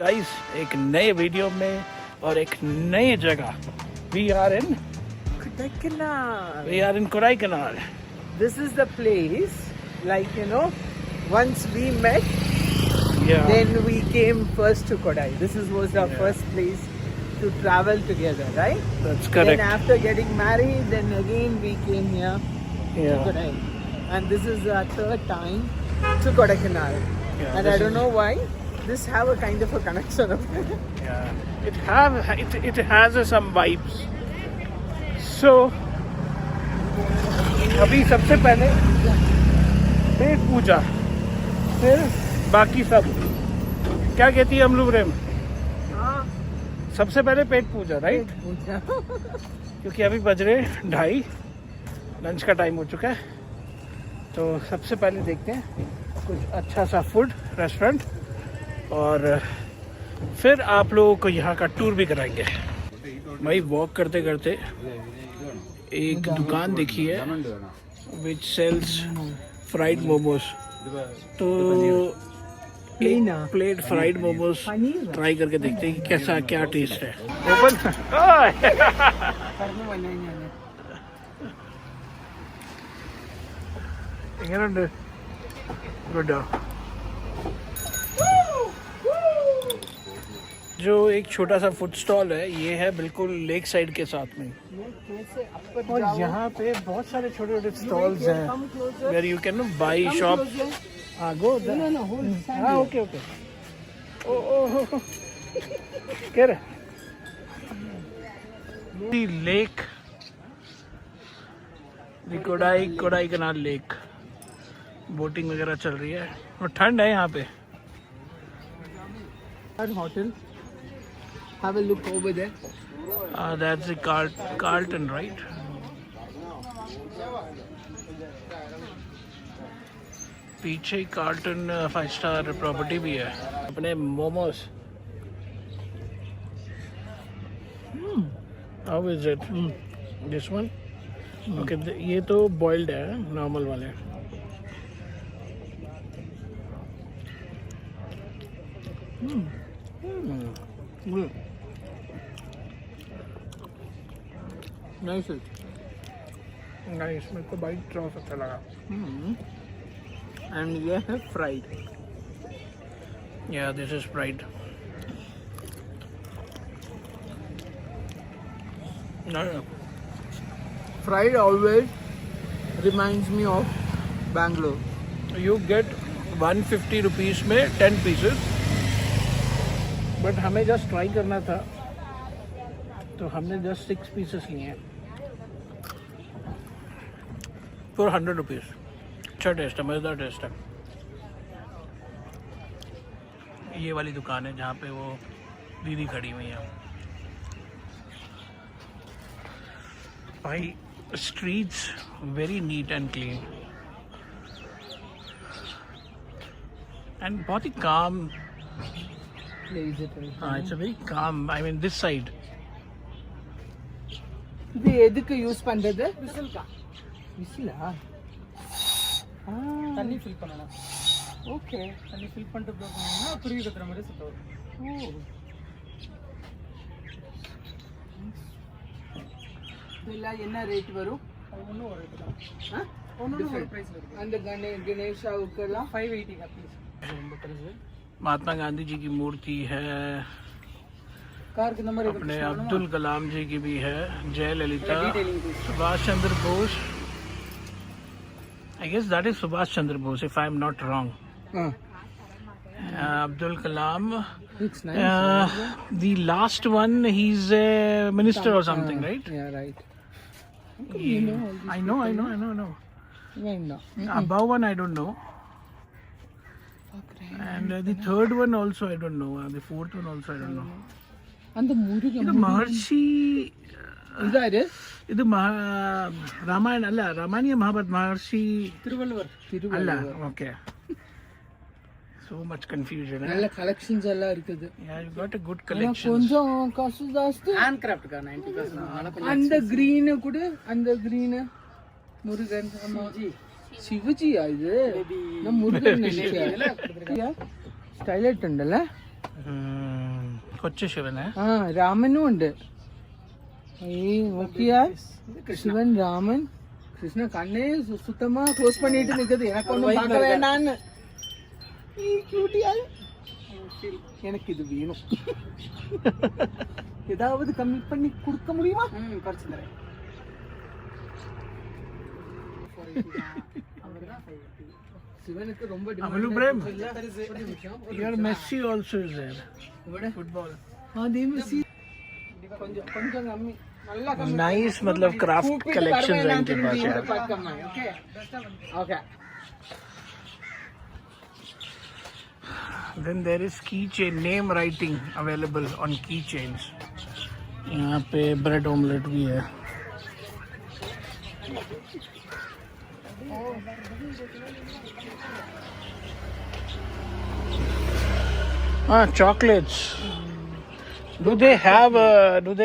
Guys एक नए video में और एक नई जगह we are in Kodaikanal. This is the place, like once we met, Yeah. then we came first to Kodai. This was our first place to travel together, right? That's correct. Then after getting married, then again we came here to Yeah. Kodai. And this is our third time to Kodaikanal. Yeah, And I don't know why, this have a kind of a connection of Yeah. It has some vibes. So अभी सबसे पहले पेट पूजा, फिर बाकी सब क्या कहती है अमलू प्रेम? सबसे पहले पेट पूजा, राइट? क्योंकि अभी बज रहे 2:30, लंच का टाइम हो चुका है. तो सबसे पहले देखते हैं कुछ अच्छा सा फूड रेस्टोरेंट और फिर आप लोगों को यहाँ का टूर भी कराएंगे. भाई वॉक करते करते एक दुकान देखी है विच सेल्स फ्राइड मोमोज. तो एक प्लेट फ्राइड मोमोज ट्राई करके देखते हैं कि कैसा क्या टेस्ट है. Open good. जो एक छोटा सा फूड स्टॉल है ये है बिल्कुल लेक साइड के साथ में, और यहाँ पे बहुत सारे छोटे छोटे स्टॉल्स हैं where you can buy shop. हाँ गो. हाँ ओके ओके. ओ क्या रे लेक, कोडाईकनाल लेक. बोटिंग वगैरह चल रही है और ठंड है यहाँ पे. hotel. Have a look over there. That's the Carlton, right? पीछे कार्टन 5-star प्रॉपर्टी भी है. अपने momos. How is it? This one? Okay, ये तो बॉइल्ड है, नॉर्मल वाले. Nice. नाइस. मेरे को बाइट रॉस अच्छा लगा. And ये है fried. Yeah, this is fried. No. Fried always reminds me of Bangalore. You get 150 rupees में 10 pieces. बट हमें जस्ट ट्राई करना था तो हमने जस्ट 6 पीसेस लिए हैं फॉर 100 रुपीज़. अच्छा टेस्ट है, मज़ेदार टेस्ट है. ये वाली दुकान है जहाँ पे वो दीदी खड़ी हुई है. भाई streets very neat and clean and बहुत ही काम. It's a very calm. I mean, this side. இது எதுக்கு யூஸ் பண்றது? விசில்கா. விசிலா? தண்ணி ஃபில் பண்ணலாம். ஓகே. தண்ணி ஃபில் பண்ணிட்டு ப்ளோ பண்ணா குருவி கத்துற மாதிரி சுத்த வரும். ஓ. இதெல்லாம் என்ன ரேட் வரும்? ஒண்ணு ஒரு ரேட் தான். ஒண்ணு ஒரு பிரைஸ் இருக்கு. அந்த கணேஷாவுக்குலாம் 580 का पीस. ரொம்ப பெருசு. महात्मा गांधी जी की मूर्ति है. अपने अब्दुल कलाम जी की भी है. Jayalalithaa, Subhash Chandra Bose. I guess that is Subhash Chandra Bose if I am not wrong. Abdul Kalam. The last one, he's a minister or something, right? Yeah, right. I know. Above one I don't know. And the third one also I don't know. The fourth one also I don't know. And the Murugan. ಇದು ಮಹರ್ಷಿ ಇದಾರೆ. ಇದು ರಾಮಾಯಣ ಅಲ್ಲ, ರಾಮಾಯಣ ಮಹಾಭಾರತ. ಮಹರ್ಷಿ ತಿರುವಳ್ಳುವರ್ ಅಲ್ಲ. Okay. So much confusion. நல்ல collections எல்லாம் இருக்குது. Yeah, you got a good collection. கொஞ்சம் காசு ஜாஸ்தி. ஹேண்ட் கிராஃப்ட் கா 90%. அந்த green கூட, அந்த green முருகன் ಶಿವಜಿ ಇದು ನಮ್ಮ ಮುರುಗನ್ ಸ್ಟೈಲ್ ಉಂಟಲ್ಲ. കൊച്ചു ശിവനെ ആ രാമനും ഉണ്ട് ഈ നോക്കിയാൽ ശിവൻ രാമൻ கிருஷ்ண கண்ணே சுத்தமா க்ளோஸ் பண்ணிட்டு நிக்குது எனக்கு ஒண்ணும் பார்க்க வேண்டாம்னு எனக்கு இது வேணும் ஏதாவது கம்மி பண்ணி கொடுக்க முடியுமா குறைச்சு தரேன் சிவனுக்கு ரொம்ப Messi also is there football அதே மெஸ்ஸி கொஞ்சம் கொஞ்சம் கம்மி नाइस मतलब क्राफ्ट कलेक्शंस हैं इनके पास यार ओके देन देयर इज की chain name writing available on की चेन्स यहाँ पे ब्रेड ऑमलेट भी है हाँ chocolates. Do they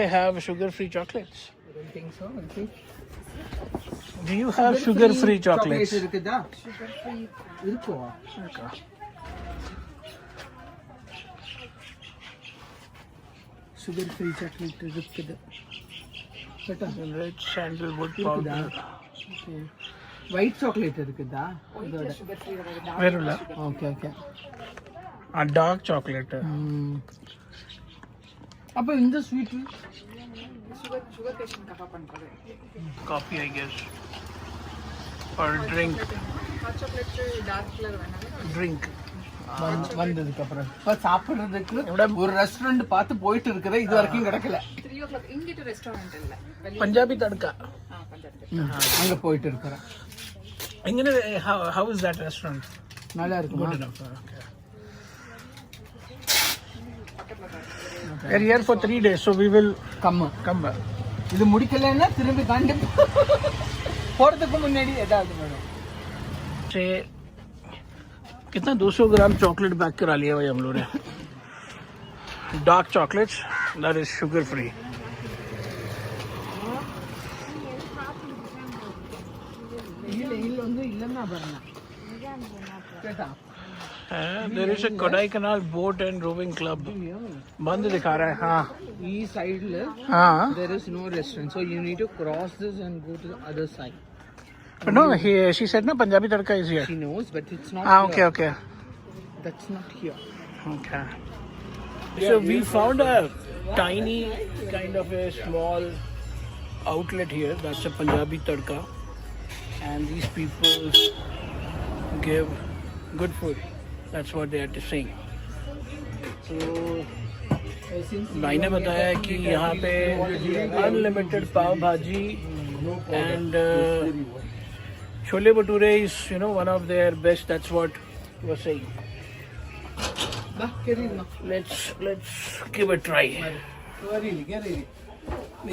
have sugar-free chocolates? I don't think so. I think. Do you have sugar-free chocolates? இருக்குதா? Sugar-free இருக்கோ? Okay. Sugar-free chocolate இருக்குது. Better. Red sandalwood powder. Okay. White chocolate இருக்குதா? sugar-free Verula. Okay, okay. A dark chocolate. அப்ப இந்த sweet sugar பேஷண்ட்காக பண்றது Coffee, I guess. Or drink. Hot chocolate dark colour வேணாம் Drink. வந்ததுக்கு அப்புறம் இப்ப சாப்பிடுறதுக்கு ஒரு ரெஸ்டாரண்ட் பார்த்து போயிட்டு இருக்கிற இது வரைக்கும் கிடைக்கல 3 o'clock இங்கிட்ட ரெஸ்டாரண்ட் இல்ல Punjabi tadka. பஞ்சாபி அங்க போயிட்டு இருக்கிறேன் How is that restaurant? நல்லா இருக்குமா Good enough. Okay. We're here for 3 days, so we will come back. இது முடிக்கலன்னா திரும்பி கண்டிப்பா போறதுக்கு முன்னாடி ஏதாவது வேணும் से कितना 200 ग्राम चॉकलेट पैक करा लिया भाई हम लोग ने dark chocolates that is sugar free இல்ல வந்து இல்லன்னா பாருங்க கேட்டா there is a Kodaikanal boat and rowing club बंद दिखा रहा है हाँ ई साइड हाँ there is no restaurant so you need to cross this and go to the other side but no she said na Punjabi tadka is here she knows but it's not ah here. okay That's not here okay so we found a tiny kind of a small outlet here that's a Punjabi tadka and these people give good food that's what they are saying so भाई ने बताया कि यहाँ पे unlimited pav bhaji and chole bhature is you know one of their best that's what he was saying let's give a try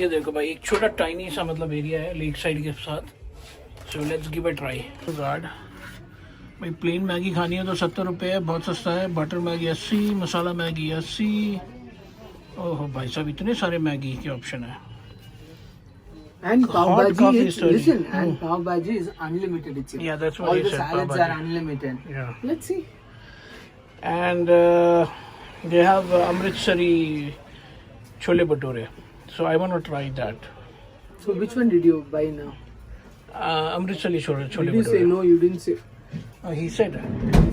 ये देखो भाई एक छोटा टाइनी सा मतलब एरिया है लेक साइड के साथ so let's give a try guard भाई प्लेन मैगी खानी है तो 70 रुपये है बहुत सस्ता है बटर मैगी 80 मसाला मैगी 80 ओह भाई साहब इतने सारे मैगी के ऑप्शन है and pav Hot bhaji coffee is story. listen and pav bhaji is unlimited it's Yeah, that's what all he the said, pav salads bhaji. are unlimited Yeah. let's see and they have Amritsari chole bhature so I want to try that so which one did you buy now Amritsari chole did you say bhature no you didn't say he said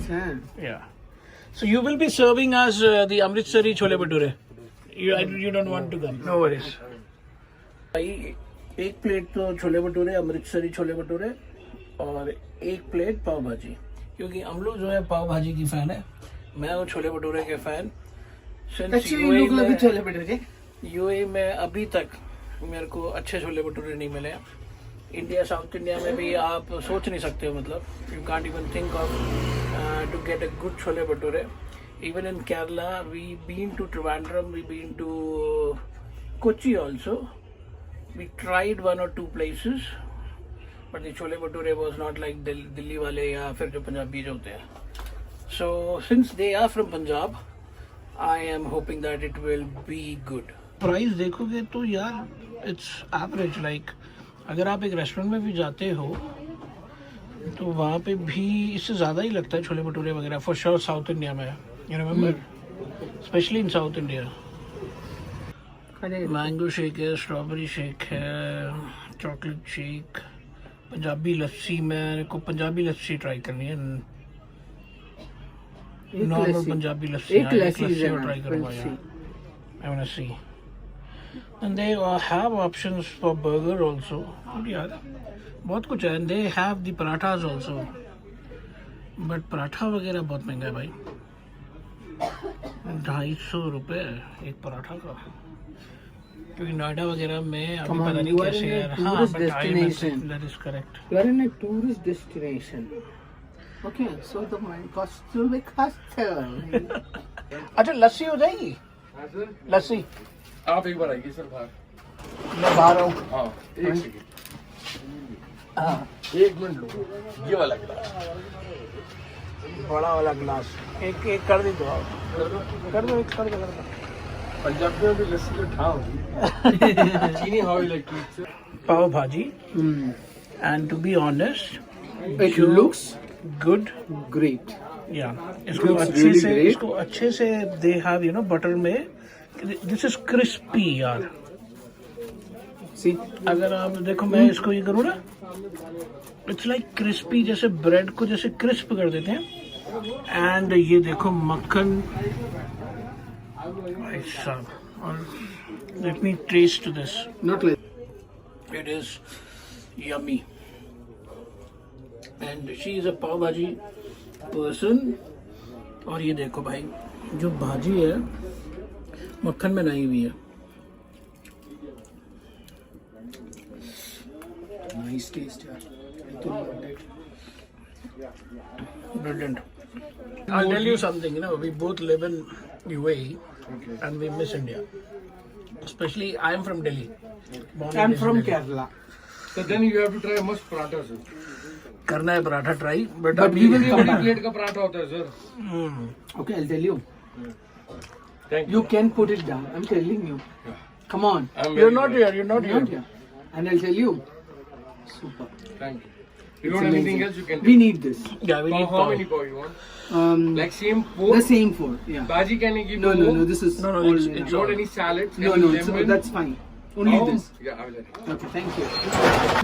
Sam. yeah so you will be serving us the Amritsari chole bhature you don't want to come no worries भाई एक plate तो छोले भटूरे अमृतसरी छोले भटूरे और एक plate पाव भाजी क्योंकि हम लोग जो है पाव भाजी की फैन है मैं हूँ छोले भटूरे के फैन यूएई में अभी तक मेरे को अच्छे छोले भटूरे नहीं मिले इंडिया साउथ इंडिया में भी आप सोच नहीं सकते हो मतलब you can't even think of to get a good chole bhature even in Kerala we been to Trivandrum we been to Kochi also we tried 1 or 2 places but the chole bhature was not like Delhi wale ya fir jo Punjabi jo hote hain so since they are from Punjab I am hoping that it will be good price देखोगे तो यार it's average like अगर आप एक restaurant में भी जाते हो तो वहाँ पे भी इससे ज़्यादा ही लगता है छोले भटूरे वगैरह फॉर श्योर साउथ इंडिया में you remember specially in south India. Mango shake है, स्ट्रॉबेरी शेक है, चॉकलेट शेक, पंजाबी लस्सी। मेरे को पंजाबी लस्सी ट्राई करनी है, नॉर्मल पंजाबी लस्सी। एक लस्सी और ट्राई करूंगा यार, I want to see. And they have options for burger also यार, बहुत कुछ है। And they have the parathas also, but paratha वगैरह बहुत महंगा है भाई, 250 रुपये एक पराठा का, क्योंकि नोएडा वगैरह में अभी पता नहीं कैसे है। हाँ, but that is correct. You are in a tourist destination. Okay, so the cost will be cost. अच्छा, लस्सी हो जाएगी? लस्सी आप एक बार आइए सर बाहर। मैं बाहर आऊँ? हाँ, एक सेकंड, हाँ, 1 मिनट लो। ये वाला गिलास, बड़ा वाला ग्लास एक कर दी, तो आप कर दो, एक कर दो। पंजाबी में भी लस्सी का ठा होगी। Cheeni how you like to eat sir? Pav bhaji, and to be honest It looks good. great. या इसको Looks अच्छे really से, great. इसको अच्छे से they have you know butter में, दिस इज क्रिस्पी यार। See, अगर आप देखो, मैं इसको ये करूँ ना, इट्स लाइक क्रिस्पी, जैसे ब्रेड को जैसे क्रिस्प कर देते हैं। एंड ये देखो मक्खन भाई साहब, और let me taste this, not like. It is yummy. And she is a pav bhaji person. और ये देखो भाई, जो भाजी है मक्खन में नहीं हुई है। Nice taste, yaar. I do love it. Brilliant. I'll tell you something, you know, we both live in UAE and we miss India. Especially, I am from Delhi. Born and I'm raised from in Delhi. Kerala. So then you have to try much paratha sir. करना है paratha try, but But we will come बड़ी back. Plate का पराठा होता है sir. Okay, I'll tell you. Thank You can put it down. I'm telling you. Come on. you're not here, you're not Not here. here. And I'll tell you. Super. Thank you. You want anything else you can We take. need this. Yeah, we need How pav. many pav you want? Like The same pork? same four. Yeah. Bhaji can you give No, me no, more? no. This is No, no, all it's- enough. it's You want any salads? No, any no. So lemon? that's fine. Only Oh, this. Yeah, I will let you. Okay. Thank you.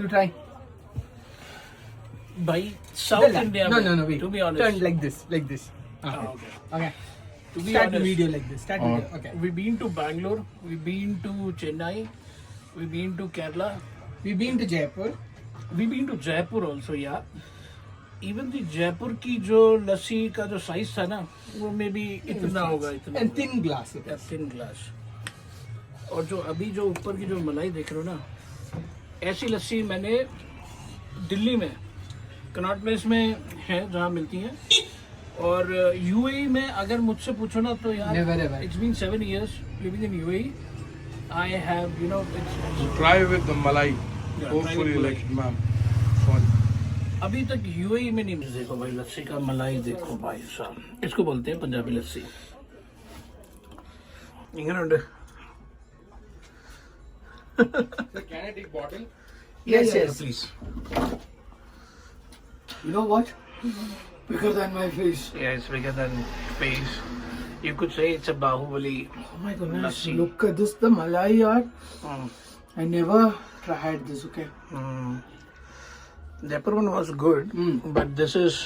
You try. भाई south India No, no, no. Wait. To be honest, Turn like this. Like this. Okay. Okay. to be Start honest, video like this. Start video. Okay. we've been to Bangalore, we've been to Chennai, we've been to Kerala, We've been to Jaipur. we've been to Jaipur also, yeah. Even the Jaipur की जो लस्सी का जो size था ना, वो may be इतना होगा, इतना And thin glass. It is. Thin glass. और जो अभी जो ऊपर की जो मलाई देख रहे हो ना, ऐसी लस्सी मैंने दिल्ली में कनॉट प्लेस में है जहाँ मिलती हैं, और यूएई में अगर मुझसे पूछो ना तो यार, Never ever. It's been 7 years living in UAE, I have you know So try with the malai. Yeah, Hopefully try with like it, ma'am. Sorry. अभी तक यूएई में नहीं। देखो भाई लस्सी का मलाई देखो भाई साहब, इसको बोलते हैं Punjabi lassi. England Sir, can I take bottle? Yes, yes. Please. You know what? Bigger than my face. Yeah, it's bigger than face. You could say it's a Bahubali. Oh my goodness. Lassi. Look at this. The malai yaar. Mm. I never tried this. Okay. Mm. The upper one was good, but this is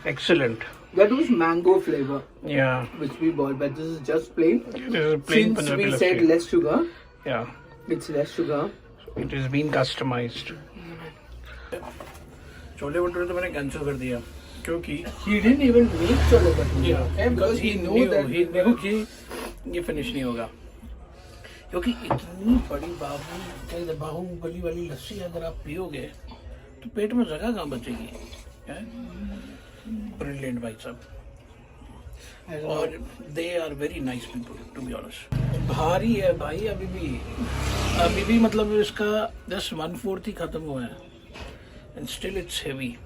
excellent. That was mango flavor, Yeah, which we bought, but this is just plain. this is plain Since Punjabi we lassi. said less sugar, Yeah, it's less sugar. it is been customized. Chole bhature तो मैंने cancel कर दिया क्योंकि He didn't even make chole bhature. Yeah, Okay, because he knew that. he knew कि ये finish नहीं होगा, क्योंकि इतनी बड़ी बाहुबली वाली लस्सी अगर आप पियोगे तो पेट में जगह कहाँ बचेगी। ब्रिलियंट भाई साहब, और they are very nice people to be honest. भारी है भाई, अभी भी मतलब इसका जस्ट 1/4 ही खत्म हुआ है, एंड स्टिल इट्स हेवी।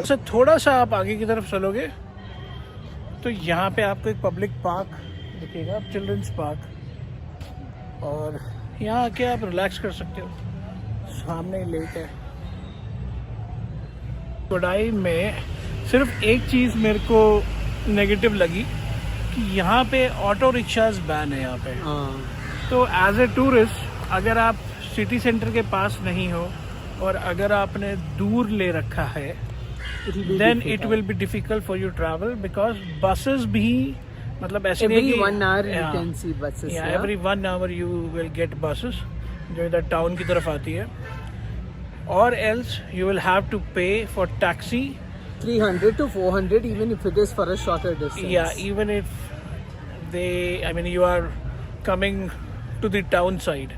से थोड़ा सा आप आगे की तरफ चलोगे तो यहाँ पे आपको एक पब्लिक पार्क दिखेगा, चिल्ड्रंस पार्क, और यहाँ आके आप रिलैक्स कर सकते हो, सामने लेक है। कोडाई में सिर्फ एक चीज़ मेरे को नेगेटिव लगी कि यहाँ पे ऑटो रिक्शाज बैन है यहाँ पे। तो एज ए टूरिस्ट अगर आप सिटी सेंटर के पास नहीं हो और अगर आपने दूर ले रखा है, then it will be difficult for you travel, because buses भी मतलब ऐसे नहीं Every कि 1 hour you can see buses. Yeah. Every 1 hour you will get buses जो इधर टाउन की तरफ आती है, और else you will have to pay for taxi. 300 to 400 even if it is for a shorter distance. Yeah, even if you are coming to the town side.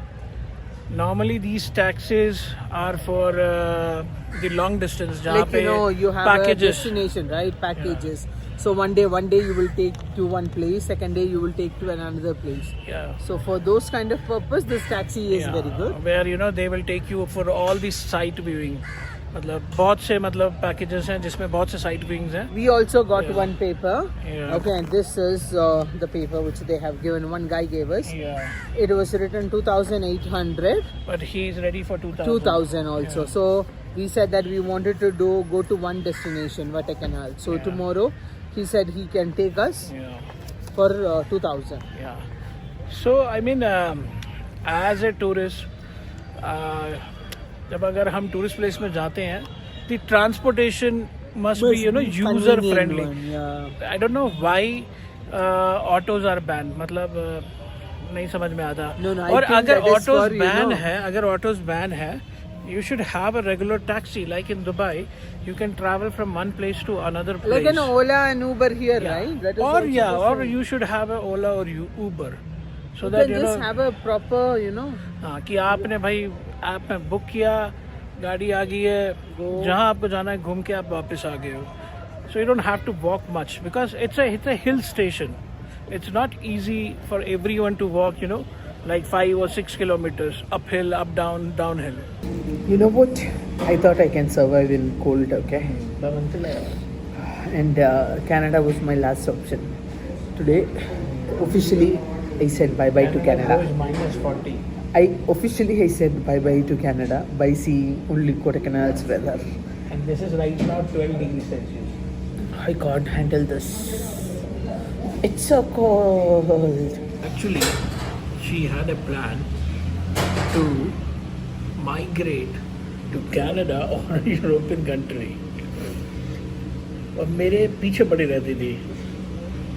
Normally these taxis are for the long distance, जहाँ Like पे you have packages. a destination, right? Packages. So one day you will take to one place, second day you will take to another place. Yeah. So for those kind of purpose, this taxi is very good. Where they will take you for all the sight viewing. मतलब बहुत से packages हैं जिसमें बहुत से sight viewings हैं. We also got one paper. Yeah. Okay, and this is the paper which they have given. One guy gave us. Yeah. It was written 2,800. But he is ready for 2,000. 2,000 also. Yeah. So we said that we wanted to go to one destination, Vata Canal. So tomorrow he said he can take us Yeah. for 2,000. Yeah. So as a tourist, जब अगर हम tourist place में जाते हैं, the transportation must be user friendly. Yeah. I don't know why autos are banned. मतलब नहीं समझ में आता. No, I और think अगर that is autos for, ban है, अगर autos ban है, you should have a regular taxi. Like in Dubai, you can travel from one place to another place. Like an Ola and Uber here, Yeah. right? That is Or also the or same. you should have a Ola or Uber, so You that can just have a proper, हाँ कि आपने भाई आपने book किया, गाड़ी आ गई है, जहाँ आपको जाना है घूम के आप वापस आ गए हो. So you don't have to walk much because it's a hill station. It's not easy for everyone to walk, like 5 or 6 kilometers uphill, up, down, downhill. You know what? I thought I can survive in cold, okay? And Canada was my last option. Today, officially, I said bye-bye to Canada. Minus 40. I said bye-bye to Canada by seeing only Kodakanal's weather. And this is right now 12 degrees Celsius. I can't handle this. It's so cold. Actually, she had a plan to migrate to Canada or a European country. और मेरे पीछे पड़ी रहती थी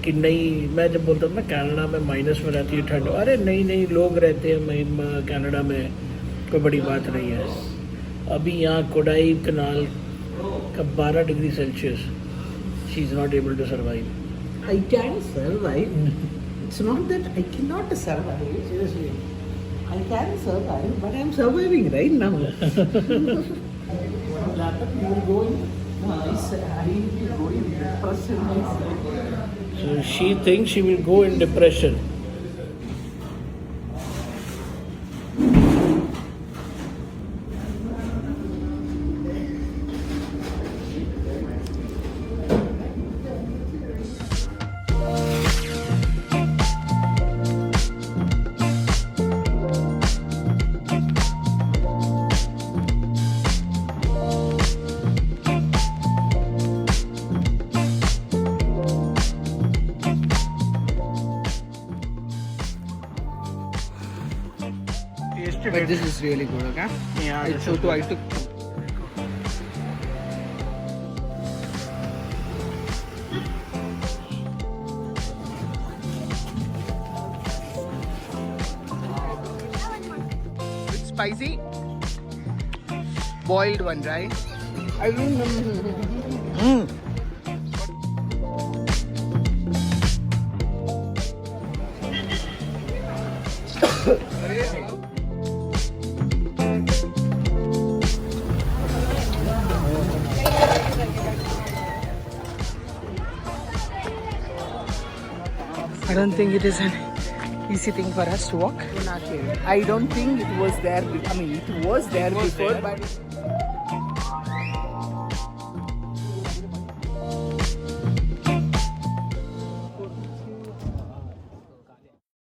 कि नहीं, मैं जब बोलता था ना कनाडा में माइनस में रहती है ठंड, अरे नहीं लोग रहते हैं कनाडा में, कोई बड़ी बात नहीं है. अभी यहाँ कोडाई कनाल का 12 degree Celsius, she is not able to survive. I can survive. It's not that I cannot survive. Seriously. I can survive, but I'm surviving right now. You will go in nice. I will go in depression. So she thinks she will go in depression. But this is really good, okay? Yeah, I took. It's spicy. Boiled one, right? I don't know. I don't think it is an easy thing for us to walk. I don't think it was there. I mean, it was there before, but